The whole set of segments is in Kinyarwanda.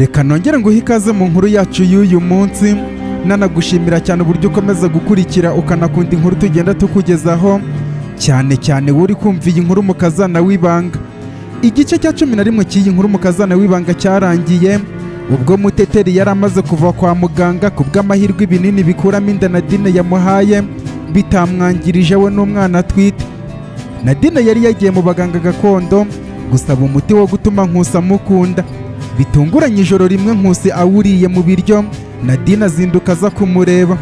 reka nongere nguhe ikaze mu nkuru yacu y'uyu munsi, nanagushimira cyane uburyo ukomeza gukurikira ukanakunda inkuru tugenda tukugezaho, cyane cyane uri kumva iyi nkuru mu kazana w'ibanga. Igice cya 11 cy'iyi nkuru mu kazana w'ibanga cyarangiye ubwo Muteteri yari amaze kuva kwa muganga ku bw'amahirwe ibinini bikuramo inda Nadine yamuhaye bitamwangirije we n'umwana atwite. Nadine yari yagiye mu baganga gakondo gusaba umuti wo gutuma Nkusi amukunda. Bitunguranye ijoro rimwe Nkusi awuriye mu biryo, Nadine azinduka aza kumureba.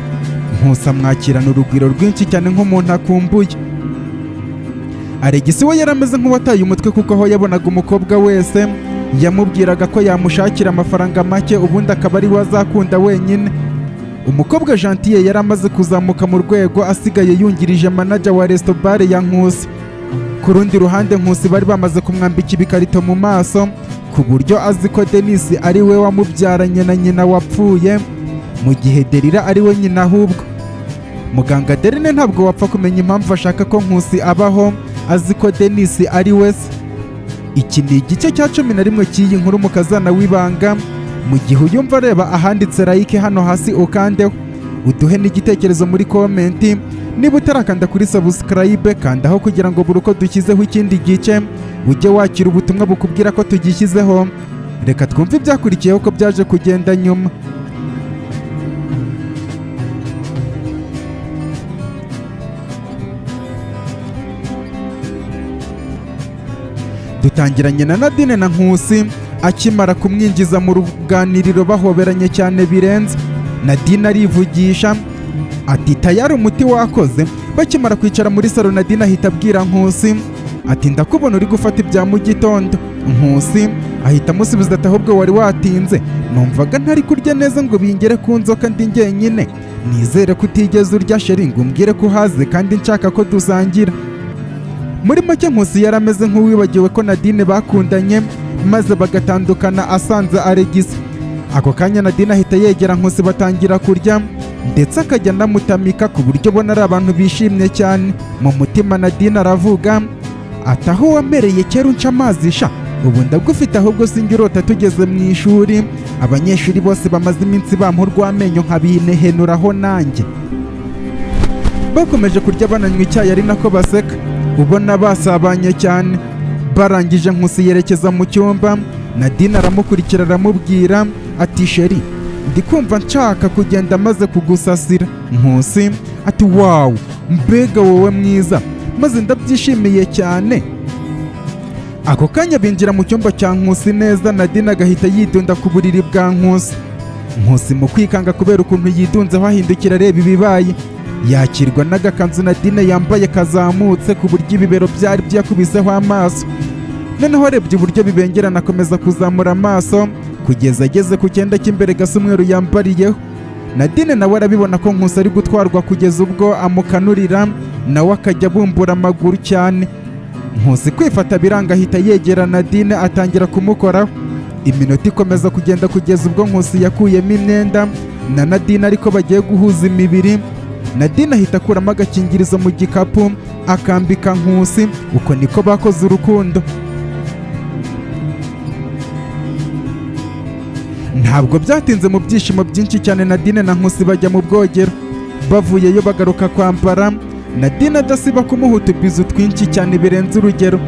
Nkusi amwakirana urugwiro rwinshi cyane nk'umuntu akumbuye. Alegisi we yarameze nk'uwataye umutwe kuko aho yabonaga umukobwa wese yamubwiraga ko yamushakira amafaranga make ubundi akaba ari we azakunda wenyine. Umukobwa Gentille yari amaze kuzamuka mu rwego, asigaye yungirije manager wa restaurant ya Nkusi. Ku rundi ruhande Nkusi bari bamaze kumwambika ibikarito mu maso ku buryo azi ko Denis ari we wamubyaranye na nyina wapfuye, mu gihe Delila ari we nyina ahubwo. Muganga Derine ntabwo wapfa kumenya impamvu ashaka ko Nkusi abaho azi ko Denis ari we se. Iki ni igice cya 11 cy'iyi nkuru mu kazana w'ibanga. Mu gihe uyumva areba ahanditse like hano hasi ukandeho, uduhe n'igitekerezo muri komenti. Niba utarakanda kuri subscribe kandaho kugira ngo buri uko dushyizeho ikindi gice ujye wakira ubutumwa bukubwira ko tugishyizeho. Reka twumve ibyakurikiyeho ko byaje kugenda nyuma. Dutangiranye na Nadine na Nkusi akimara kumwinjiza mu ruganiriro bahoberanye cyane birenze. Nadine arivugisha ati tayari umuti wakoze. Bakimara kwicara muri salo Nadine ahita abwira Nkusi ati ndakubona uri gufata ibya mu gitondo. Nkusi ahita amusubiza ati ahubwo wari watinze, numvaga ntari kurya neza ngo bingere ku nzoka ndi njyenyine. Nizere ko utigeze urya sheri ngo umbwire ko uhaze kandi nshaka ko dusangira. Muri make Nkusi yari ameze nk'uwibagiwe ko Nadine bakundanye maze bagatandukana asanze Alegisi. Ako kanya Nadine ahita yegera Nkusi batangira kurya ndetse akajya anamutamika ku buryo ubona ari abantu bishimye cyane. Mu mutima Nadine aravuga ati aho wamereye kera unca amazi sha, ubu ndagufite ahubwo sinjye urota tugeze mu ishuri abanyeshuri bose bamaze iminsi bampa urw'amenyo nkabinehenuraho nanjye. Bakomeje kurya bananywa icyayi ari nako baseka, ubona basabanye cyane. Barangije Nkusi yerekeza mu cyumba, Nadine aramukurikira aramubwira ati sheri ndikumva nshaka kugenda maze kugusasira. Nkusi ati wow, mbega wowe mwiza, maze ndabyishimiye cyane. Ako kanya binjira mu cyumba cya Nkusi neza, Nadine agahita yidunda ku buriri bwa Nkusi. Nkusi mu kwikanga kubera ukuntu yidunzeho ahindukira areba ibibaye, yakirwa n'agakanzu Nadine yambaye kazamutse ku buryo ibibero byari byakubiseho amaso. Noneho arebye uburyo bibengerana akomeza kuzamura amaso kugeza ageze ku cyenda cy'imbere gasa umweru yambariyeho. Nadine nawe arabibona ko Nkusi ari gutwarwa kugeza ubwo amukanurira nawe akajya abumbura amaguru cyane. Nkusi kwifata biranga ahita yegera Nadine atangira kumukoraho. Iminota ikomeza kugenda kugeza ubwo Nkusi yakuyemo imyenda na Nadine ariko bagiye guhuza imibiri. Nadine ahita akuramo agakingirizo mu gikapu akambika Nkusi. Uko niko bakoze urukundo. Ntabwo byatinze mu byishimo byinshi cyane Nadine na Nkusi bajya mu bwogero. Bavuyeyo bagaruka kwambara, Nadine adasiba kumuha utubizu twinshi cyane birenze urugero.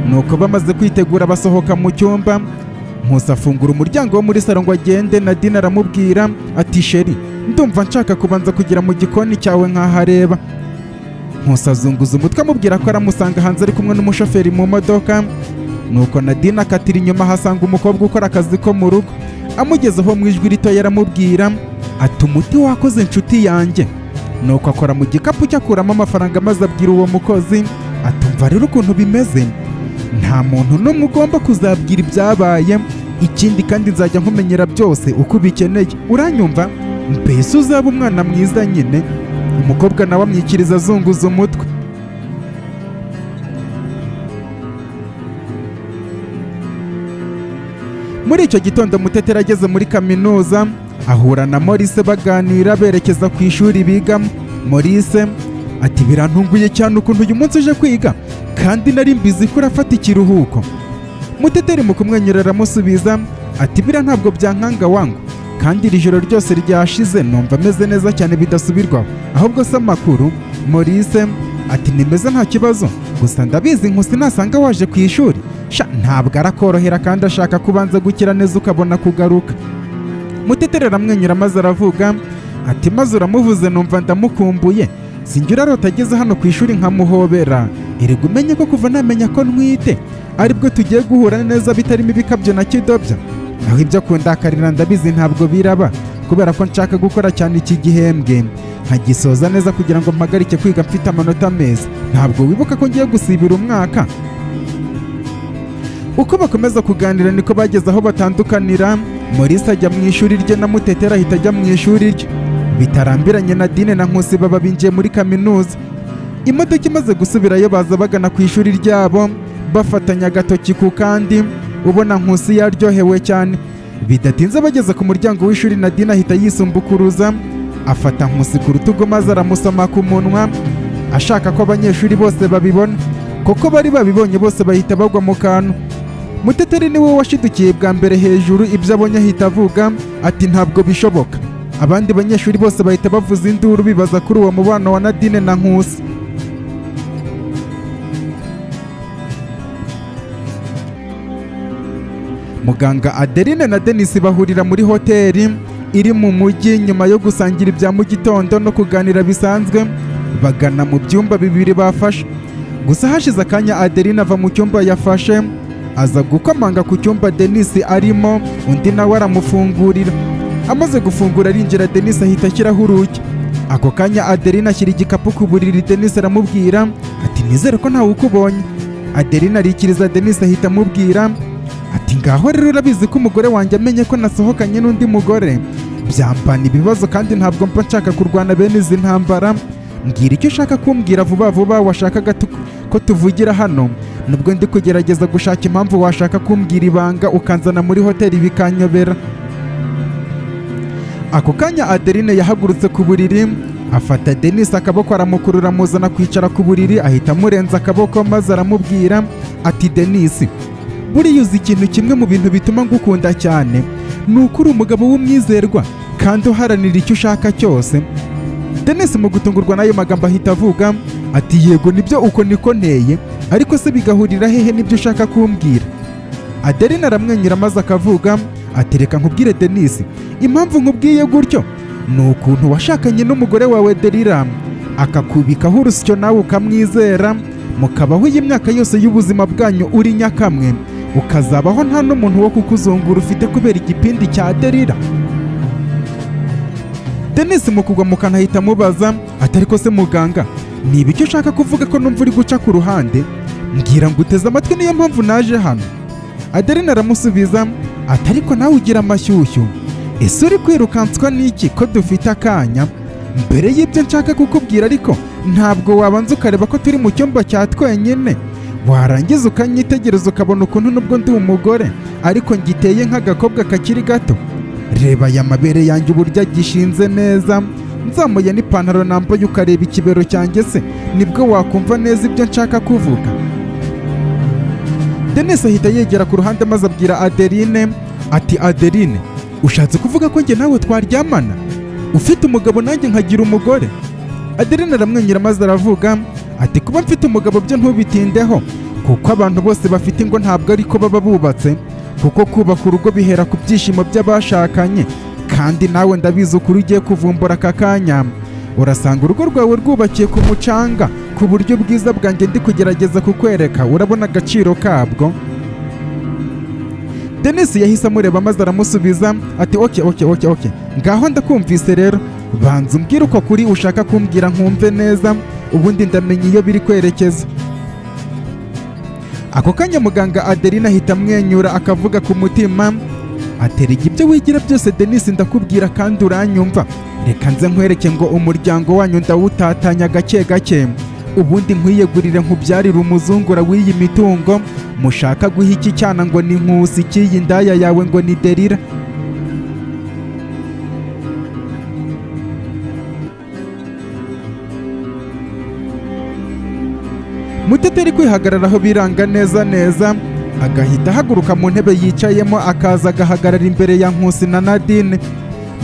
Nuko bamaze kwitegura basohoka mu cyumba. Nkusi afungura umuryango wo muri salo ngo agende. Nadine aramubwira ati sheri ndumva nshaka kubanza kugera mu gikoni cyawe nkahareba. Nkusi azunguza umutwe amubwira ko aramusanga hanze ari kumwe n'umushoferi mu modoka. Nuko Nadine akatira inyuma ahasanga umukobwa ukora akazi ko mu rugo. Amugezeho mu ijwi rito yaramubwira ati umuti wakoze inshuti yanjye. Nuko akora mu gikapu cyakuramo amafaranga maze abwira uwo mukozi atumva rero ukuntu bimeze, nta muntu n'umwe ugomba kuzabwira ibyabaye, ikindi kandi nzajya nkumenyera byose uko ubikeneye, uranyumva? Mbese uzaba umwana mwiza nyine. Umukobwa nawe amwikiriza azunguza umutwe. Muri icyo gitondo Muteteri ageze muri kaminuza ahura na Maurice baganira berekeza ku ishuri bigamo. Maurice ati birantunguye cyane ukuntu uyu munsi uje kwiga kandi nari mbizi ko urafata ikiruhuko. Muteteri mu kumwenyura aramusubiza ati biriya ntabwo byankanga wangu, kandi iri joro ryose ryashize numva ameze neza cyane bidasubirwaho. Ahubwo se amakuru? Maurice ati nimeze nta kibazo, gusa ndabizi Nkusi nasanga waje ku ishuri ntabwo arakorohera kandi ashaka kubanza gukira neza ukabona kugaruka. Muteteri aramwenyura maze aravuga ati maze uramuvuze numva ndamukumbuye, sinjye urarota ageze hano ku ishuri nkamuhobera, erega umenye ko kuva namenya ko ntwite aribwo tugiye guhura neza bitarimo ibikabyo na kidobya. Naho ibyo kundakarira ndabizi ntabwo biraba, kubera ko nshaka gukora cyane iki gihembwe nkagisoza neza kugira ngo mpagarike kwiga mfite amanota meza. Ntabwo wibuka ko ngiye gusibira umwaka? Uko bakomeza kuganira niko bageze aho batandukanira. Maurice ajya mu ishuri rye na Muteteri ahita ajya mu ishuri rye. Bitarambiranye Nadine na Nkusi baba binjiye muri kaminuza. Imodoka imaze gusubirayo baza bagana ku ishuri ryabo bafatanya agatoki ku kandi, ubona Nkusi yaryohewe cyane. Bidatinze bageze ku muryango w'ishuri Nadine ahita yisumbukuruza afata Nkusi ku rutugu maze aramusoma ku munwa ashaka ko abanyeshuri bose babibona. Koko bari babibonye bose bahita bagwa mu kantu. Muteteri niwe washidukiye bwa mbere hejuru, ibyo abonye ahita avuga ati ntabwo bishoboka. Abandi banyeshuri bose bahita bavuza induru bibaza kuri uwo mubano wa Nadine na Nkusi. Muganga Adeline na Denis bahurira muri hoteli iri mu mujyi nyuma yo gusangira ibya mu gitondo no kuganira bisanzwe, bagana mu byumba bibiri bafashe. Gusa hashize akanya Adeline ava mu cyumba yafashe aza gukomanga ku cyumba Denis arimo, undi nawe aramufungurira. Amaze gufungura arinjira Denis ahita ashyiraho urugi. Ako kanya Adeline ashyira igikapu ku buriri, Denis aramubwira ati nizere ko ntawe ukubonye. Adeline arikiriza Denis ahita amubwira ati ngaho rero urabizi ko umugore wanjye amenye ko nasohokanye n'undi mugore byambana ibibazo kandi ntabwo mpa nshaka kurwana bene izi ntambara. Mbwira icyo ushaka kumbwira vuba vuba washakaga ko tuvugira hano, nubwo ndi kugerageza gushaka impamvu washaka kumbwira ibanga ukanzana muri hoteli bikanyobera. Ako kanya Adeline yahagurutse ku buriri afata Denis akaboko aramukurura amuzana kwicara ku buriri, ahita amurenza akaboko maze aramubwira ati Denis, buriya uzi ikintu kimwe mu bintu bituma ngukunda cyane, ni uko uri umugabo w'umwizerwa kandi uharanira icyo ushaka cyose. Denis mu gutungurwa n'ayo magambo ahita avuga ati yego nibyo uko niko nteye, ariko se bigahurira hehe n'ibyo ushaka kumbwira? Adeline aramwenyura maze akavuga ati reka nkubwire Denis, impamvu nkubwiye gutyo ni ukuntu washakanye n'umugore wawe Delira akakubikaho urusyo nawe ukamwizera, mukabaho iyi myaka yose y'ubuzima bwanyu uri nyakamwe, ukazabaho nta n'umuntu wo kukuzungura ufite kubera igipindi cya Delira. Denis mu kugwa mu kantu ahita amubaza ati ariko se muganga, ni ibiki ushaka kuvuga ko numva uri guca ku ruhande? Mbwira ngo uteze amatwi niyo mpamvu naje hano. Adeline aramusubiza ati ariko nawe ugira amashyushyu, ese uri kwirukanswa n'iki ko dufite akanya? Mbere y'ibyo nshaka kukubwira ariko ntabwo wabanza ukareba ko turi mu cyumba cya twenyine, warangiza ukanyitegereza ukabona ukuntu nubwo ndi umugore ariko ngiteye nk'agakobwa kakiri gato. Reba aya mabere yanjye uburyo agishinze neza, nzamuye n'ipantaro nambaye ukareba ikibero cyanjye, se nibwo wakumva neza ibyo nshaka kuvuga? Denis ahita yegera ku ruhande maze abwira Adeline ati Adeline, ushatse kuvuga ko njye nawe twaryamana? Ufite umugabo nanjye nkagira umugore? Adeline aramwenyura maze aravuga ati kuba mfite umugabo byo ntubitindeho, kuko abantu bose bafite ingo ntabwo ariko baba bubatse, kuko kubaka urugo bihera ku byishimo by'abashakanye, kandi nawe ndabizi ukuri ugiye kuvumbura aka kanya urasanga urugo rwawe rwubakiye ku mucanga ku buryo bwiza bwanjye ndi kugerageza kukwereka, urabona agaciro kabwo. Denis yahise amureba maze aramusubiza ati okay, ngaho ndakumvise rero, banza umbwire uko kuri ushaka kumbwira nkumve neza, ubundi ndamenya iyo biri kwerekeza. Ako kanya muganga Adeline ahita amwenyura akavuga ku mutima aterega ibyo wigira byose Denis ndakubwira kandi uranyumva, reka nze nkwereke ngo umuryango wanyu ndawutatanya gake gake, ubundi nkwiyegurire nkubyarire umuzungura w'iyi mitungo mushaka guha iki cyana ngo ni Nkusi, cy'iyi ndaya yawe ngo ni Delira. Muteteri kwihagararaho biranga neza, agahita ahaguruka mu ntebe yicayemo akaza agahagarara imbere ya Nkusi na Nadine.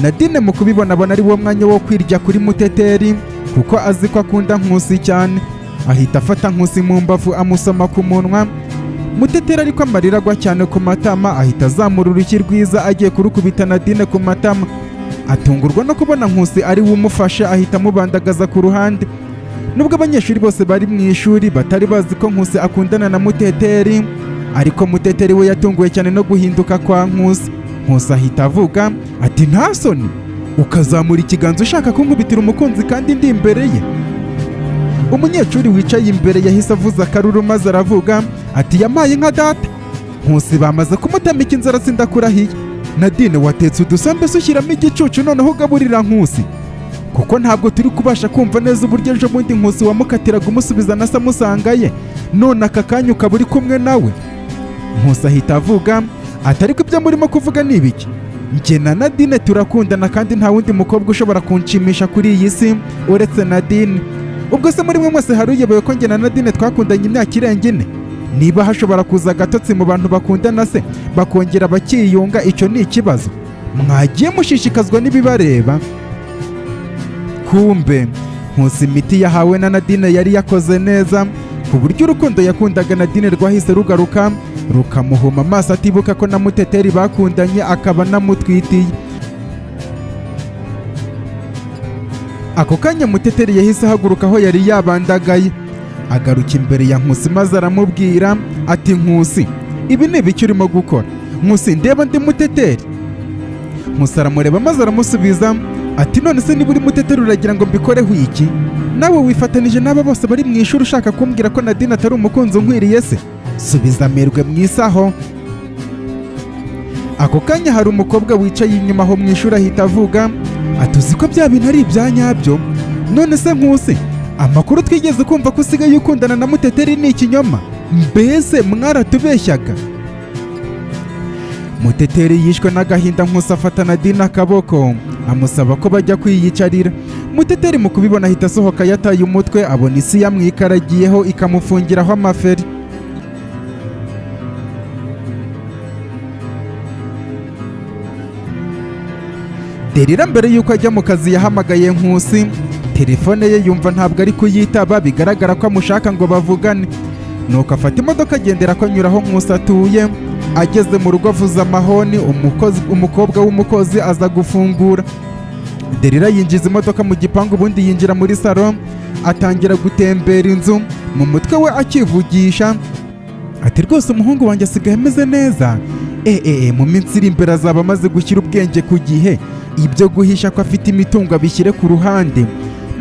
Nadine mu kubibona abona ari wo mwanya wo kwirya kuri Muteteri kuko azi ko akunda Nkusi cyane. Ahita afata Nkusi mu mbavu amusoma ku munwa. Muteteri ariko amarira agwa cyane ku matama, ahita azamura urushyi rwiza agiye kurukubita Nadine ku matama. Atungurwa no kubona Nkusi ari we umufashe, ahita amubandagaza ku ruhande. Nubwo abanyeshuri bose bari mu ishuri batari bazi ko Nkusi akundana na Muteteri, ariko Muteteri we yatunguwe cyane no guhinduka kwa Nkusi. Nkusi ahita avuga ati nta soni ukazamura ikiganza ushaka kunkubitira umukunzi kandi ndi imbere ye. Umunyeshuri wicaye imbere yahise avuza akaruru maze aravuga ati yamaye nka data. Nkusi bamaze kumutamika inzara sindakurahiye. Nadine watetse udusambe se ushyiramo igicucu noneho ugaburira Nkusi, kuko ntabwo turi kubasha kumva neza uburyo ejo bundi Nkusi wamukatiraga umusubiza na se amusangaye, none aka kanya ukaba uri kumwe nawe. Nkusi ahita avuga ati ariko ibyo murimo kuvuga ni ibiki? Njye na Nadine turakundana kandi nta wundi mukobwa ushobora kunshimisha kuri iyi si uretse Nadine. Ubwo se muri mwe mwese hari uyobewe ko njye na Nadine twakundanye imyaka irenga 4? Niba hashobora kuza agatotsi mu bantu bakundana se bakongera bakiyunga, icyo ni ikibazo? Mwagiye mushishikazwa n'ibibareba. Kumbe Nkusi imiti yahawe na Nadine yari yakoze neza ku buryo urukundo yakundaga Nadine rwahise rugaruka rukamuhuma amaso, atibuka ko na Muteteri bakundanye akaba namutwitiye. Ako kanya Muteteri yahise ahaguruka aho yari yabandagaye, agaruka imbere ya Nkusi maze aramubwira ati Nkusi, ibi ni ibiki urimo gukora? Nkusi, ndeba ndi Muteteri. Nkusi aramureba maze aramusubiza ati none se niba uri Muteteri uragira ngo mbikoreho iki? Nawe wifatanije n'aba bose bari mu ishuri ushaka kumbwira ko Nadine atari umukunzi unkwiriye se? Subiza amerwe mu isaho. Ako kanya hari umukobwa wicaye inyuma aho mu ishuri ahita avuga ati uzi ko bya bintu ari ibya nyabyo? None se Nkusi, amakuru twigeze kumva ko usigaye ukundana na Muteteri ni ikinyoma? Mbese mwaratubeshyaga? Muteteri yishwe n'agahinda. Nkusi afata Nadine akaboko amusaba ko bajya kwiyicarira. Muteteri mu kubibona ahita asohoka yataye umutwe, abona isi yamwikaragiyeho ikamufungiraho amaferi. Derira mbere yuko ajya mu kazi yahamagaye Nkusi. Telefone ye yumva ntabwo ari kuyitaba, bigaragara ko amushaka ngo bavugane. Nuko afata imodoka agendera ko anyura aho Nkusi atuye. Ageze mu rugo avuza amahoni, umukobwa w'umukozi aza gufungura. Derira yinjiza imodoka mu gipangu, ubundi yinjira muri salo atangira gutembera inzu, mu mutwe we akivugisha ati rwose umuhungu wanjye asigaye ameze neza. Mu minsi iri imbere azaba amaze gushyira ubwenge ku gihe, ibyo guhisha ko afite imitungo abishyire ku ruhande,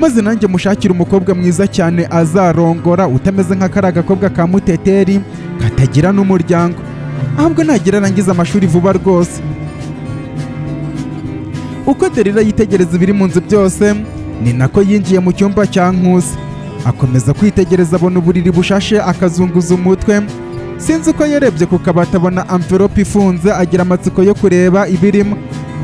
maze nanjye mushakira umukobwa mwiza cyane azarongora, utameze nka kariya gakobwa ka Muteteri katagira n'umuryango, ahubwo nagira arangiza amashuri vuba rwose. Uko Derira yitegereza ibiri mu nzu byose, ni nako yinjiye mu cyumba cya Nkusi. Akomeza kwitegereza abona uburiri bushashe akazunguza umutwe. Sinzi uko yarebye ku kabati abona envelope ifunze, agira amatsiko yo kureba ibirimo.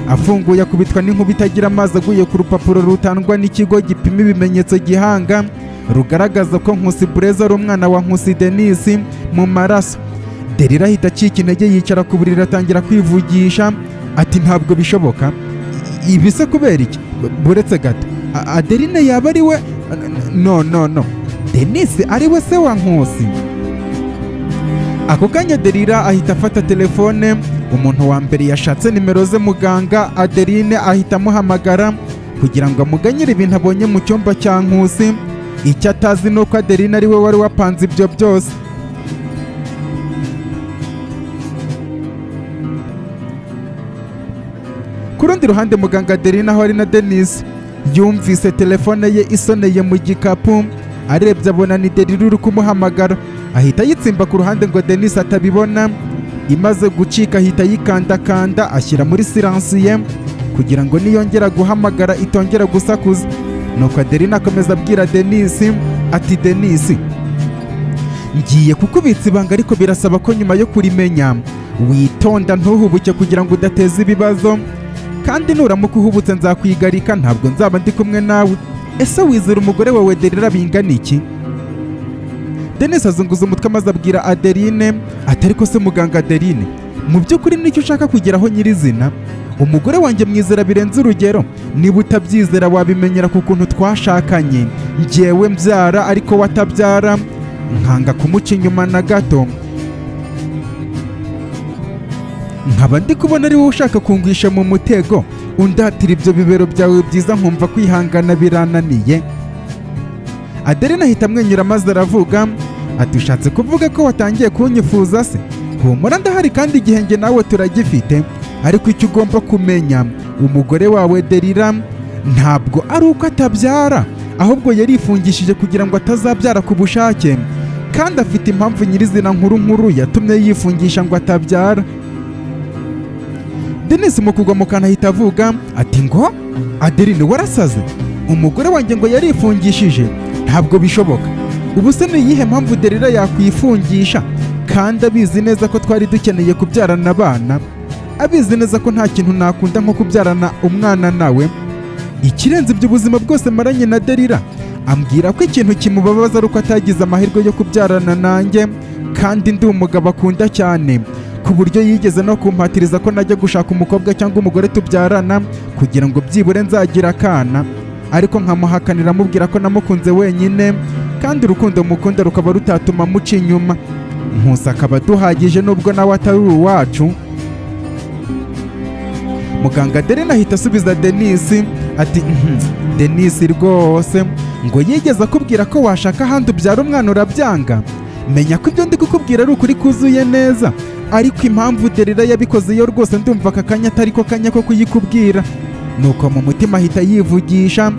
Afunguye akubitwa n'inkuba itagira amazi aguye ku rupapuro rutangwa n'ikigo gipima ibimenyetso Gihanga rugaragaza ko Nkusi Bureza ari umwana wa Nkusi Denise mu maraso. Derira ahita acika intege yicara ku buriri atangira kwivugisha ati ntabwo bishoboka. Ibi se kubera iki? Buretse gato, Adeline yaba ari we? No, Denise ari we se wa Nkusi? Ako kanya Derira ahita afata telefone. Umuntu wa mbere yashatse nimero ze muganga Adeline ahita amuhamagara kugira ngo amuganyire ibintu abonye mu cyumba cya Nkusi. Icyo atazi nuko Adeline ari we wari wapanze ibyo byose. Ku rundi ruhande muganga Adeline aho ari na Denise yumvise telefone ye isoneye mu gikapu. Arebye abona ni Derira uri kumuhamagara, ahita yitsimba ku ruhande ngo Denise atabibona. Imaze gucika ahita yikandakanda ashyira muri siransiye kugira ngo niyongera guhamagara itongera gusakuza. Nuko Adeline akomeza abwira Denise ati Denise, ngiye kukubitsa ibanga ariko birasaba ko nyuma yo kurimenya witonda ntuhubuke kugira ngo udateza ibibazo, kandi nuramuka uhubutse nzakwigarika, ntabwo nzaba ndi kumwe nawe. Ese wizera umugore wawe Derira bingana iki? Denis azunguza umutwe maze abwira Adeline ati ariko se muganga Adeline, mu by'ukuri nicyo ushaka kugeraho nyirizina? Umugore wanjye mwizera birenze urugero, niba utabyizera wabimenyera ku kuntu twashakanye, njyewe mbyara ariko watabyara, nkanga kumuca inyuma na gato, nkaba ndi kubona ari wowe ushaka kungwisha mu mutego, undatira ibyo bibero byawe byiza nkumva kwihangana birananiye. Adeline ahita amwenyura maze aravuga ati ushatse kuvuga ko watangiye kunyifuza se? Humura ndahari kandi igihe njye nawe turagifite, ariko icyo ugomba kumenya, umugore wawe Delila ntabwo ari uko atabyara, ahubwo yarifungishije kugira ngo atazabyara ku bushake, kandi afite impamvu nyirizina nkuru yatumye yifungisha ngo atabyara. Denis mu kugwa mu kantu ahita avuga ati ngo Adeline warasaze? Umugore wanjye ngo yarifungishije? Ntabwo bishoboka. Ubu se ni iyihe mpamvu Delila yakwifungisha kandi abizi neza ko twari dukeneye kubyarana abana, abizi neza ko nta kintu nakunda nko kubyarana umwana nawe? Ikirenze ibyo ubuzima bwose maranye na Delila, ambwira ko ikintu kimubabaza ari uko atagize amahirwe yo kubyarana nanjye, kandi ndi umugabo akunda cyane, ku buryo yigeze no kumpatiriza ko najya gushaka umukobwa cyangwa umugore tubyarana kugira ngo byibure nzagira akana, ariko nkamuhakanira amubwira ko namukunze wenyine, kandi urukundo mukunda rukaba rutatuma muca inyuma, Nkusi akaba duhagije nubwo nawe atari uwacu. Muganga Adeline ahita asubiza Denis ati Denis rwose ngo yigeze akubwira ko washaka ahandi ubyara umwana urabyanga? Menya ko ibyo ndi kukubwira ari ukuri kuzuye neza, ariko impamvu Delila yabikoze yo rwose ndumva aka kanya atari ko kanya ko kuyikubwira. Nuko mu mutima ahita yivugisha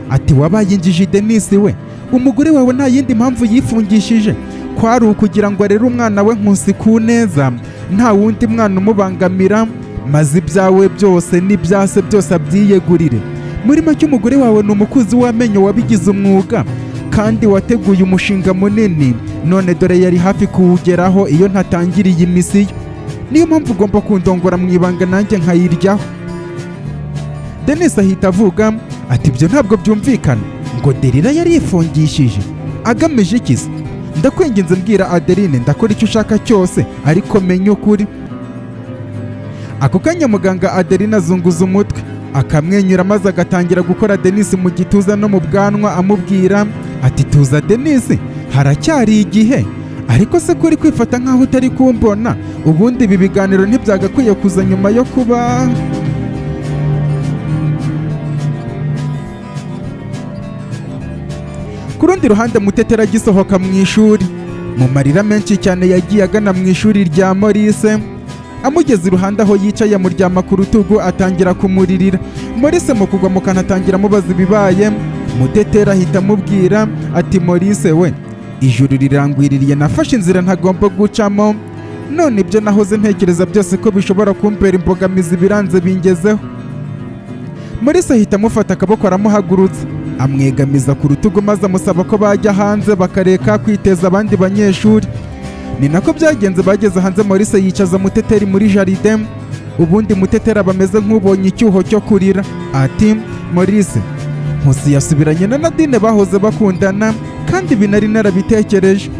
ati wabaye injiji Denis we, umugore wawe nta yindi mpamvu yifungishije, kwari ukugira ngo arere umwana we Nkusi ku neza, nta wundi mwana umubangamira, maze ibyawe byose n'ibyase byose abyiyegurire. Muri make umugore wawe ni umukuzi w'amenyo wabigize umwuga, kandi wateguye umushinga munini, none dore yari hafi kuwugeraho iyo ntatangiriye imisiyo. Niyo mpamvu ugomba kundongora mu ibanga nanjye nkayiryaho. Denis ahita avuga ati ibyo ntabwo byumvikana, ngo Delila yarifungishije agamije iki se? Ndakwinginze mbwira Adeline, ndakora icyo ushaka cyose, ariko menya ukuri. Ako kanya muganga Adeline azunguza umutwe akamwenyura maze agatangira gukora Denis mu gituza no mu bwanwa amubwira ati tuza Denis, haracyari igihe, ariko se kuri kwifata nkaho utari kumbona, ubundi ibi biganiro ntibyagakwiye kuza nyuma yo kuba... Ku rundi ruhande Muteteri agisohoka mu ishuri, mu marira menshi cyane yagiye agana mu ishuri rya Maurice, amugeze iruhande aho yicaye amuryama ku rutugu atangira kumuririra. Maurice mu kugwa mu kantu atangira amubaza ibibaye. Muteteri ahita amubwira ati Maurice we, ijuru rirangwiririye, nafashe inzira ntagomba gucamo, none ibyo nahoze ntekereza byose ko bishobora kumpera imbogamizi biranze bingezeho. Maurice ahita amufata akaboko aramuhagurutsa, amwegamiza ku rutugu maze amusaba ko bajya hanze bakareka kwiteza abandi banyeshuri. Ni nako byagenze, bageze hanze Maurice yicaza Muteteri muri jaride, ubundi Muteteri aba ameze nk'ubonye icyuho cyo kurira ati Maurice, Nkusi yasubiranye na Nadine bahoze bakundana, kandi ibi nari narabitekereje.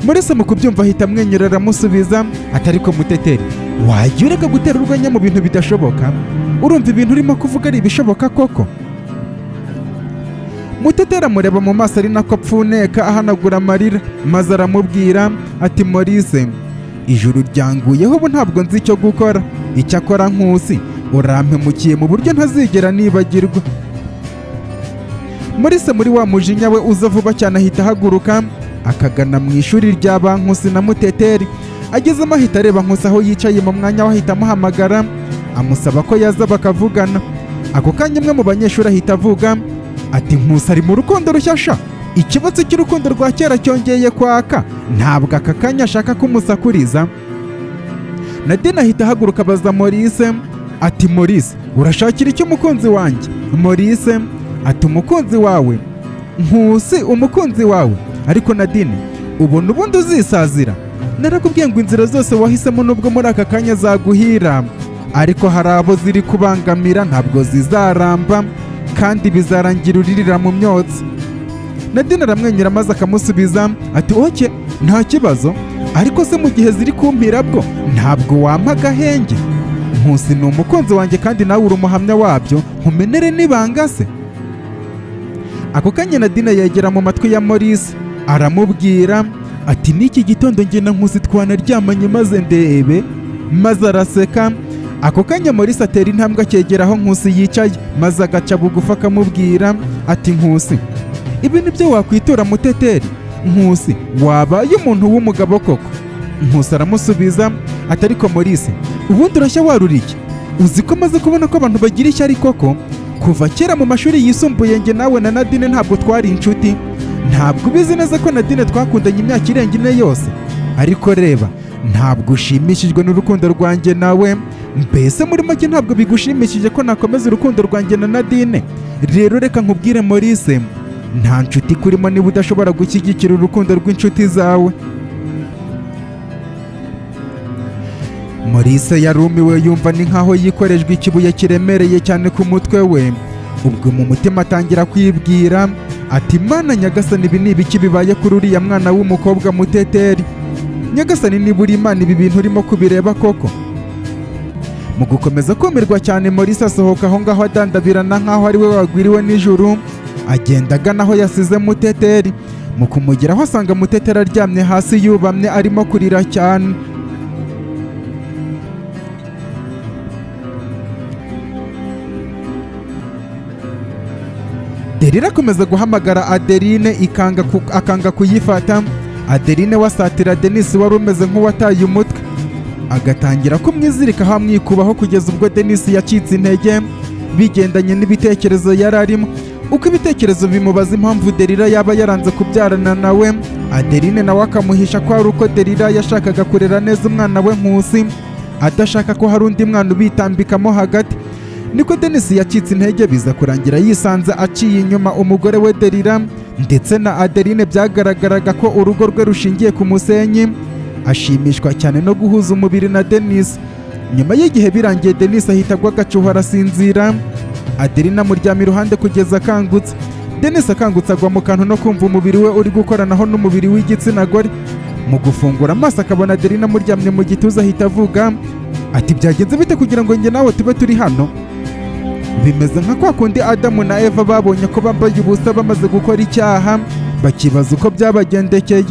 Maurice mu kubyumva ahita amwenyura aramusubiza ati ariko Muteteri, wajya ureka gutera urwenya mu bintu bidashoboka? Urumva ibintu urimo kuvuga ari ibishoboka koko? Muteteri amureba mu maso ari nako apfuneka ahanagura amarira, maze aramubwira ati Maurice, ijuru ryanguyeho, ubu ntabwo nzi icyo gukora. Icyakora Nkusi urampemukiye mu buryo ntazigera nibagirwa. Maurice muri wa mujinya we uza vuba cyane ahita ahaguruka akagana mu ishuri rya ba Nkusi na Muteteri. Agezemo ahita areba Nkusi aho yicaye mu mwanya we, ahita amuhamagara amusaba ko yaza bakavugana. Ako kanya umwe mu banyeshuri ahita avuga ati Nkusi ari mu rukundo rushyashya, ikibatsi cy'urukundo rwa kera cyongeye kwaka, ntabwo aka kanya ashaka kumusakuriza. Nadine ahita ahaguruka abaza Maurice ati Maurice, urashakira icyo umukunzi wanjye? Maurice ati umukunzi wawe? Nkusi umukunzi wawe? Ariko Nadine, ubona ubundi uzisazira? Narakubwiye ngo inzira zose wahisemo nubwo muri aka kanya zaguhira, ariko hari abo ziri kubangamira, ntabwo zizaramba, kandi bizarangira uririra mu myotsi. Nadine aramwenyura maze akamusubiza ati oke nta kibazo, ariko se mu gihe ziri kumpira bwo ntabwo wampa agahenge? Nkusi ni umukunzi wanjye kandi nawe uri umuhamya wabyo, nkumenere n'ibanga se? Ako kanya Nadine yegera mu matwi ya Maurice aramubwira ati n'iki gitondo njye na Nkusi twanaryamanye maze ndebe, maze araseka. Ako kanya Maurice atera intambwe akegera aho Nkusi yicaye maze agaca bugufi akamubwira ati Nkusi, ibi ni byo wakwitura Muteteri? Nkusi, wabaye umuntu w'umugabo koko? Nkusi aramusubiza ati ariko Maurice, ubundi urashya warura iki? Uzi ko maze kubona ko abantu bagira ishyari koko? Kuva kera mu mashuri yisumbuye njye nawe na Nadine ntabwo twari inshuti. Ntabwo ubizi neza ko Nadine twakundanye imyaka irenga 4 yose? Ariko reba, ntabwo ushimishijwe n'urukundo rwanjye nawe? Mbese muri make ntabwo bigushimishije ko nakomeza urukundo rwanjye na Nadine? Rero reka nkubwire Maurice, nta nshuti kurimo niba udashobora gushyigikira urukundo rw'inshuti zawe. Maurice yarumiwe yumva ni nkaho yikorejwe ikibuye kiremereye cyane ku mutwe we. Ubwo mu mutima atangira kwibwira ati Mana Nyagasani, ibi ni ibiki bibaye kuri uriya mwana w'umukobwa Muteteri? Nyagasani, niba uri Imana ibi bintu urimo kubireba koko? Mu gukomeza kumirwa cyane Maurice asohoka aho ngaho adandabirana nkaho ari we wagwiriwe n'ijuru, agenda agana aho yasize Muteteri. Mu kumugeraho asanga Muteteri aryamye hasi yubamye arimo kurira cyane. Derira akomeza guhamagara Adeline akanga kuyifata. Adeline wasatira Denis wari umeze nk'uwataye umutwe, agatangira kumwizirikaho amwikubaho kugeza ubwo Denis yacitse intege bigendanye n'ibitekerezo yari arimo. Uko ibitekerezo bimubaza impamvu Derira yaba yaranze kubyarana nawe, Adeline nawe akamuhisha ko ari uko Derira yashakaga kurera neza umwana we Nkusi, adashaka ko hari undi mwana ubitambikamo hagati. Niko Denis yacitse intege biza kurangira yisanze aciye inyuma umugore we Derira ndetse na Adeline. Byagaragaraga ko urugo rwe rushingiye ku musenyi. Ashimishwa cyane no guhuza umubiri na Denis. Nyuma y'igihe birangiye Denis ahita agwa agacuho arasinzira. Adeline amuryama iruhande kugeza akangutse. Denis akangutse agwa mu kantu no kumva umubiri we uri gukoranaho n'umubiri w'igitsina gore. Mu gufungura amaso akabona Adeline amuryamye mu gituza ahita avuga ati byagenze bite kugira ngo njye nawe tube turi hano? Bimeze nka kwa kundi Adamu na Eva babonye ko bambaye ubusa bamaze gukora icyaha, bakibaza uko byabagendekeye.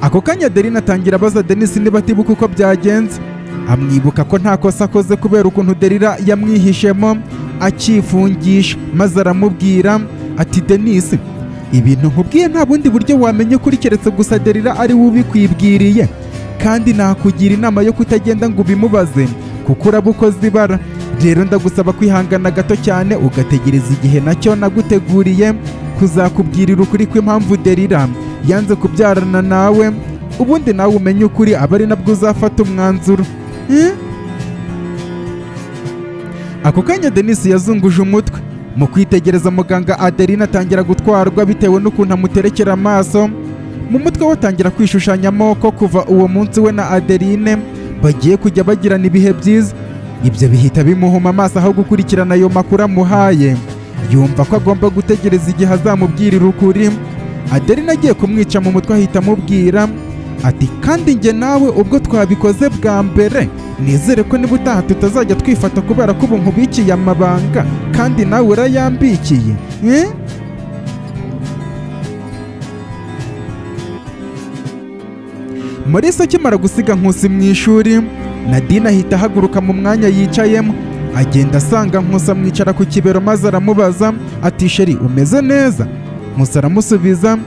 Ako kanya Adeline atangira abaza Denis niba atibuka uko byagenze. Amwibuka ko nta kosa akoze kubera ukuntu Derira yamwihishemo akifungisha, maze aramubwira ati Denis, ibintu nkubwiye nta bundi buryo wamenye kuri keretse gusa Derira ari we ubikwibwiriye, kandi nakugira inama yo kutagenda ngo ubimubaze kuko urabukoze ibara. Rero ndagusaba kwihangana gato cyane ugategereza igihe nacyo naguteguriye kuzakubwirira ukuri kw'impamvu Derira yanze kubyarana nawe, ubundi nawe umenye ukuri aba ari nabwo uzafata umwanzuro. Ako kanya Denis yazunguje umutwe. Mu kwitegereza muganga Adeline atangira gutwarwa bitewe n'ukuntu amuterekera amaso. Mu mutwe we atangira kwishushanyamo ko kuva uwo munsi we na Adeline bagiye kujya bagirana ibihe byiza. Ibyo bihita bimuhuma amaso aho gukurikirana ayo makuru amuhaye. Yumva ko agomba gutegereza igihe azamubwirira ukuri. Adeline agiye kumwica mu mutwe ahita amubwira ati kandi njye nawe ubwo twabikoze bwa mbere, nizere ko niba utaha tutazajya twifata kubera ko ubu nkubikiye amabanga kandi nawe urayambikiye. Maurice akimara gusiga Nkusi mu ishuri, Nadine ahita ahaguruka mu mwanya yicayemo, agenda asanga Nkusi amwicara ku kibero maze aramubaza ati sheri umeze neza? Nkusi aramusubiza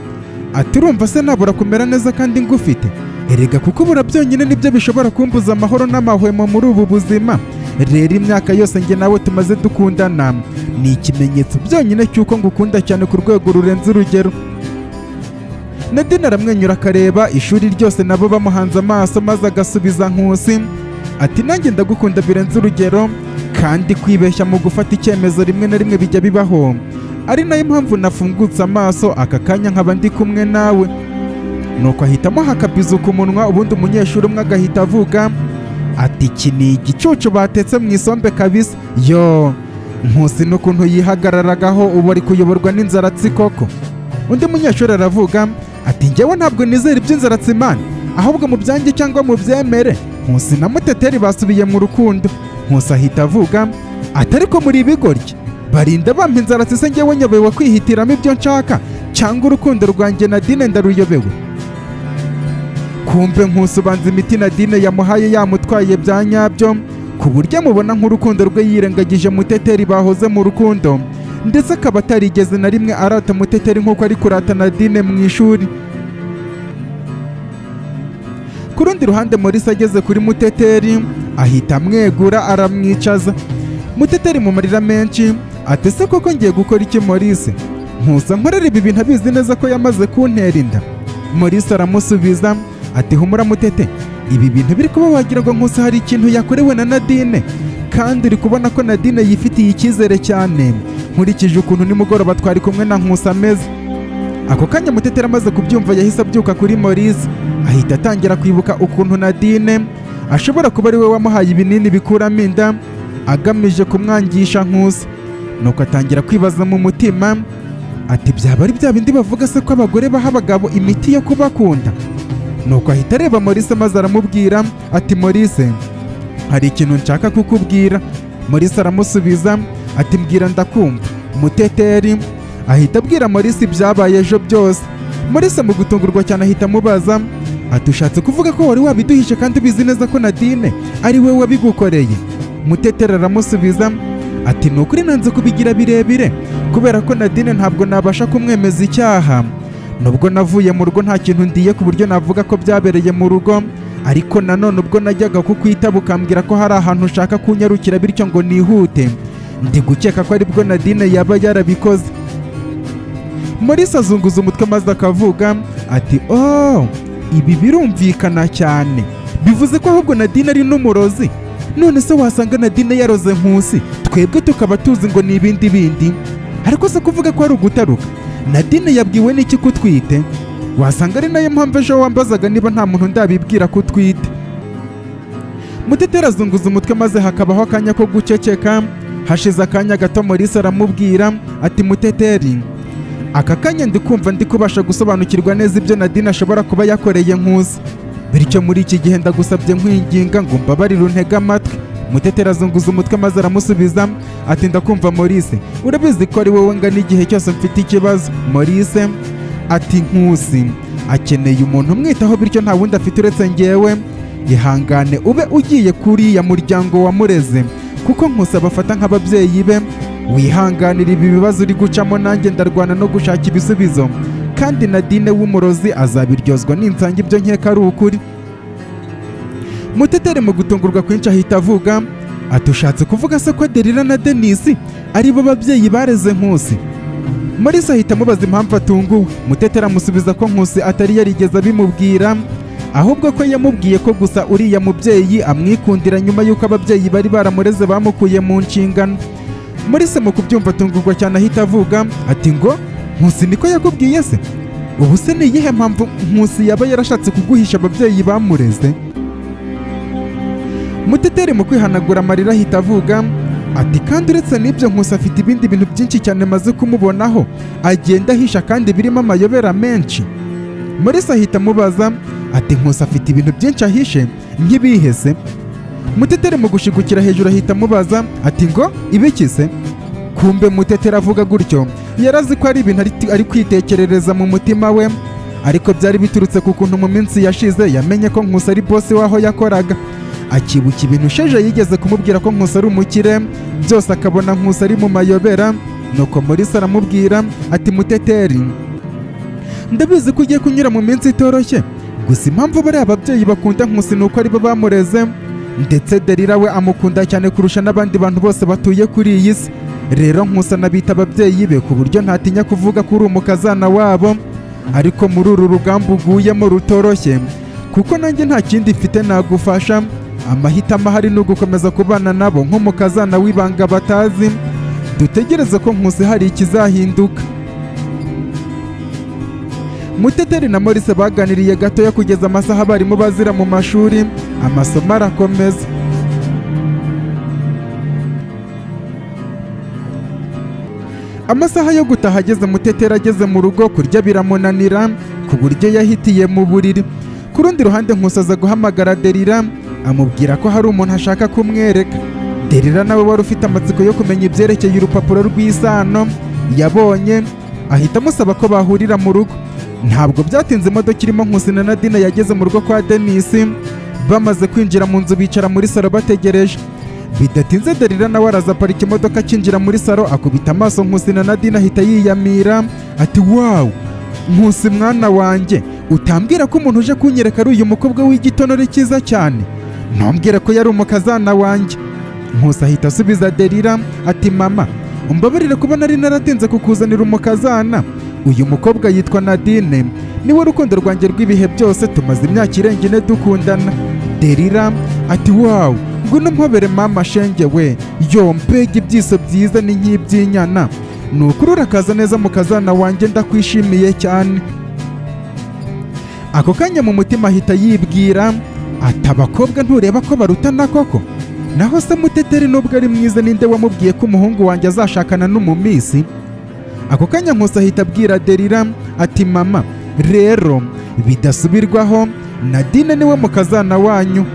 ati urumva se nabura kumera neza kandi ngufite? Erega kuko bura byonyine nibyo bishobora kumbuza amahoro n'amahwemo muri ubu buzima. Rero imyaka yose njye nawe tumaze dukundana ni ikimenyetso byonyine cy'uko ngukunda cyane ku rwego rurenze urugero. Nadine aramwenyura akareba ishuri ryose nabo bamuhanze amaso maze agasubiza Nkusi ati nanjye ndagukunda birenze urugero, kandi kwibeshya mu gufata icyemezo rimwe na rimwe bijya bibaho, ari nayo mpamvu nafungutse amaso aka kanya nkaba ndi kumwe nawe. Nuko ahitamo hakabiza ku munwa, ubundi umunyeshuri umwe agahita avuga ati iki ni igicucu batetse mu isombe kabisa. Yo Nkusi n'ukuntu yihagararagaho ubu ari kuyoborwa n'inzaratsi koko. Undi munyeshuri aravuga ati njyewe ntabwo nizera iby'inzaratsi man, ahubwo mu byanjye cyangwa mu byemere Nkusi na Muteteri basubiye mu rukundo. Nkusi ahita avuga ati ariko muri ibigoryi barinda bampa inzaratsi se njyewe nyobewe kwihitiramo ibyo nshaka cyangwa urukundo rwanjye Nadine ndaruyobewe? Kumbe Nkusi ubanza imiti Nadine yamuhaye yamutwaye bya nyabyo ku buryo amubona nk'urukundo rwe yirengagije Muteteri bahoze mu rukundo, ndetse akaba atarigeze na rimwe arata Muteteri nk'uko ari kurata Nadine mu ishuri. Ku rundi ruhande Maurice ageze kuri Muteteri ahita amwegura aramwicaza. Muteteri mu marira menshi ati se koko ngiye gukora iki Maurice? Nkusi nkorera ibi bintu abizi neza ko yamaze kuntera inda. Maurice aramusubiza ati humura Mutete, ibi bintu biri kuba wagira ngo Nkusi hari ikintu yakorewe na Nadine, kandi uri kubona ko Nadine yifitiye icyizere cyane nkurikije ukuntu nimugoroba twari kumwe na Nkusi ameze. Ako kanya Muteteri amaze kubyumva yahise abyuka kuri Maurice ahita atangira kwibuka ukuntu Nadine ashobora kuba ari we wamuhaye ibinini bikuramo inda agamije kumwangisha Nkusi. Nuko atangira kwibaza mu mutima ati byaba ari bya bindi bavuga se ko abagore baha abagabo imiti yo kubakunda? Nuko ahita areba Maurice maze aramubwira ati Maurice, hari ikintu nshaka kukubwira. Maurice aramusubiza ati mbwira ndakumva. Muteteri ahita abwira Maurice ibyabaye ejo byose. Maurice mu gutungurwa cyane ahita amubaza ati ushatse kuvuga ko wari wabiduhishe kandi ubizi neza ko Nadine ari we wabigukoreye? Muteteri aramusubiza ati ni ukuri nanze kubigira birebire kubera ko Nadine ntabwo nabasha kumwemeza icyaha. Nubwo navuye mu rugo nta kintu ndiye ku buryo navuga ko byabereye mu rugo, ariko nanone ubwo najyaga kukwitaba ukambwira ko hari ahantu ushaka kunyarukira bityo ngo nihute, ndi gukeka ko aribwo Nadine yaba yarabikoze. Maurice azunguza umutwe maze akavuga ati oh, ibi birumvikana cyane, bivuze ko ahubwo Nadine ari n'umurozi. None se wasanga Nadine yaroze Nkusi twebwe tukaba tuzi ngo ni ibindi bindi? Ariko se kuvuga ko ari ugutaruka? Nadine yabwiwe n'iki kutwite? Wasanga ari nayo mpamvu ejo wambazaga niba nta muntu ndabibwira kutwite. Muteteri azunguza umutwe maze hakabaho akanya ko guceceka. Hashize akanya gato Maurice aramubwira ati Muteteri, aka kanya ndi kumva ndi kubasha gusobanukirwa neza ibyo Nadine ashobora kuba yakoreye Nkusi, bityo muri iki gihe ndagusabye nkwinginga ngo mbabarire untege amatwi. Muteteri azunguza umutwe maze aramusubiza ati ndakumva Maurice, urabizi ko ari wowe ngana igihe cyose mfite ikibazo. Maurice ati Nkusi akeneye umuntu umwitaho bityo nta wundi afite uretse njyewe. Ihangane ube ugiye kuriya muryango wamureze kuko Nkusi abafata nk'ababyeyi be. Wihanganira ibi bibazo uri gucamo, nanjye ndarwana no gushaka ibisubizo, kandi Nadine w'umurozi azabiryozwa ninsanga ibyo nkeka ari ukuri. Muteteri mu gutungurwa kwinshi ahita avuga ati ushatse kuvuga se ko Delila na Denise ari bo babyeyi bareze Nkusi? Maurice ahita amubaza impamvu atunguwe. Muteteri amusubiza ko Nkusi atari yarigeze abimubwira, ahubwo ko yamubwiye ko gusa uriya mubyeyi amwikundira nyuma y'uko ababyeyi bari baramureze bamukuye mu nshingano. Maurice mu kubyumva atungurwa cyane ahita avuga ati ngo Nkusi niko yakubwiye se? Ubu se ni iyihe mpamvu Nkusi yaba yarashatse kuguhisha ababyeyi bamureze? Muteteri mu kwihanagura amarira ahita avuga ati kandi uretse n'ibyo Nkusi afite ibindi bintu byinshi cyane maze kumubonaho agenda ahisha kandi birimo amayobera menshi. Maurice ahita amubaza ati Nkusi afite ibintu byinshi ahishe nk'ibihe se? Muteteri mu gushigukira hejuru ahita amubaza ati ngo ibiki se? Kumbe Muteteri avuga gutyo yarazi ko ari ibintu ari kwitekerereza mu mutima we, ariko byari biturutse ku kuntu mu minsi yashize yamenye ko Nkusi ari boss waho yakoraga. Akibuka ibintu Sheja yigeze kumubwira ko Nkusi ari umukire, byose akabona Nkusi ari mu mayobera. Nuko Maurice aramubwira ati Muteteri, ndabizi ko ugiye kunyura mu minsi itoroshye, gusa impamvu bari ababyeyi bakunda Nkusi nuko ari bo bamureze, ndetse Delila we amukunda cyane kurusha n'abandi bantu bose batuye kuri iyi si. Rero Nkusi anabita ababyeyi be ku buryo ntatinya kuvuga ko uri umukazana wabo. Ariko muri uru rugamba uguyemo rutoroshye, kuko nanjye nta kindi mfite nagufasha. Amahitamo ahari ni ugukomeza kubana nabo nk'umukazana w'ibanga batazi. Dutegereze ko Nkusi hari ikizahinduka. Muteteri na Maurice baganiriye gatoya kugeza amasaha barimo bazira mu mashuri. Amasomo arakomeza. Amasaha yo gutaha ageze Muteteri ageze mu rugo kurya biramunanira ku buryo yahitiye mu buriri. Ku rundi ruhande Nkusi aza guhamagara Delila amubwira ko hari umuntu ashaka kumwereka. Delila nawe wari ufite amatsiko yo kumenya ibyerekeye urupapuro rw'isano yabonye, ahita amusaba ko bahurira mu rugo. Ntabwo byatinze imodoka irimo Nkusi na Nadine yageze mu rugo kwa Denise. Bamaze kwinjira mu nzu bicara muri salo bategereje. Bidatinze Delila nawe araza aparika imodoka akinjira muri salo, akubita amaso Nkusi na Nadine ahita yiyamira ati wow, Nkusi mwana wanjye, utambwira ko umuntu uje kunyereka ari uyu mukobwa w'igitonore cyiza cyane? Ntumbwire ko yari umukazana wanjye. Nkusi ahita asubiza Delila ati mama, umbabarire kuba nari naratinze kukuzanira umukazana. Uyu mukobwa yitwa Nadine, niwe rukundo rwanjye rw'ibihe byose, tumaze imyaka irenga 4 dukundana. Delila ati wow, ngwino mpobere mama shenge we, yo mbega ibyiso byiza ni nk'iby'inyana, nukuri urakaza neza mukazana wanjye, ndakwishimiye cyane. Ako kanya mu mutima ahita yibwira ati abakobwa ntureba ko barutana koko? Naho se Muteteri nubwo ari mwiza, ninde wamubwiye ko umuhungu wanjye azashakana n'umumisi? Ako kanya Nkusi ahita abwira Delila ati mama, rero bidasubirwaho Nadine niwe mukazana wanyu.